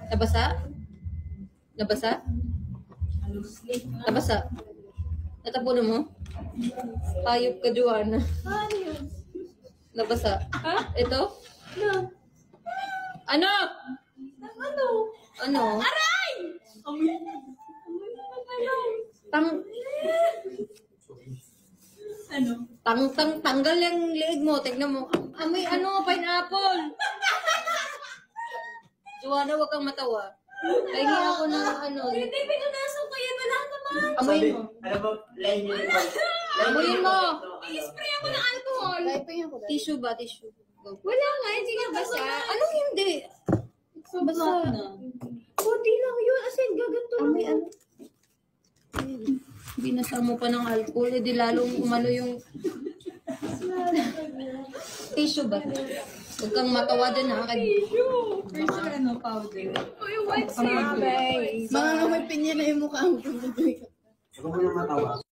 Nabasa? Nabasa? Nabasa? Natapunan mo? Hayop ka, Joanna. Nabasa? Ito? Ano? Ano? Aray! Tanggal yung liig mo. Tignan mo. Amoy pineapple. Joanna, huwag kang matawa. Pahingi ako ng Hindi, pinunasan ko yan. Wala naman. Amoyin mo. Alam mo, line yun. Amoyin mo. I-spray ako ng alcohol. Tissue ba? Tissue. Go. Wala nga, hindi nga basa. Ano hindi? Basa na. Kunti lang yun. As in, gaganto lang yun. Binasa mo pa ng alcohol, edi lalong umano yung... Tissue ba? Huwag kang matawa dyan ha. First powder. Uy, white Mga saber. Mga may pinya na yung mukha mo. Huwag mo nang matawa.